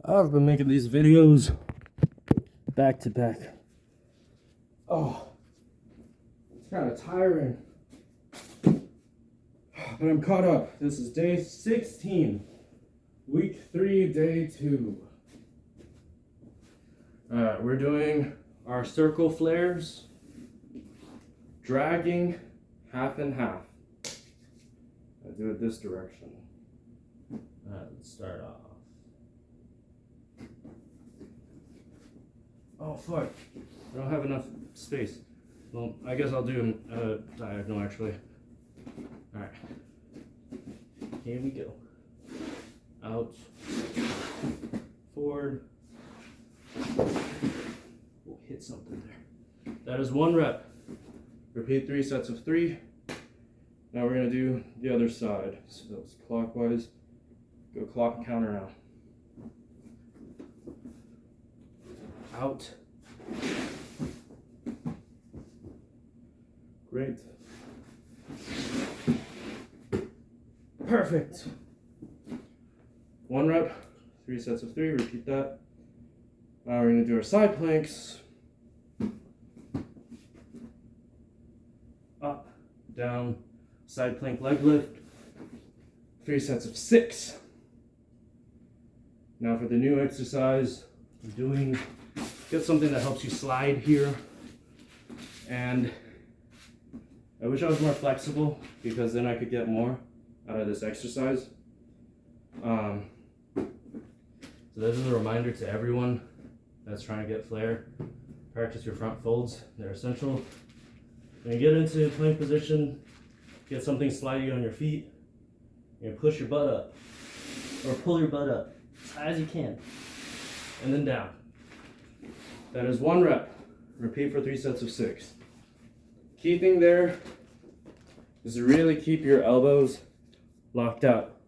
I've been making these videos back to back. Oh, it's kind of tiring. But I'm caught up. This is day 16, week 3, day 2. Alright, we're doing our circle flares, dragging half and half. I do it this direction. Let's start off. Oh fuck, I don't have enough space. Well, I guess I'll do diagonal actually. Alright, here we go. Out, forward. We'll hit something there. That is 1 rep. Repeat 3 sets of 3. Now we're gonna do the other side. So it's clockwise. Go clock counter now. Out. Great. Perfect. 1 rep, 3 sets of 3, repeat that. Now we're gonna do our side planks. Up, down, side plank leg lift. 3 sets of 6. Now for the new exercise, get something that helps you slide here. And I wish I was more flexible because then I could get more out of this exercise. So this is a reminder to everyone that's trying to get flare. Practice your front folds. They're essential. When you get into plank position, get something slidey on your feet. You're gonna push your butt up or pull your butt up as high as you can and then down. That is 1 rep. Repeat for 3 sets of 6. Key thing there is to really keep your elbows locked out.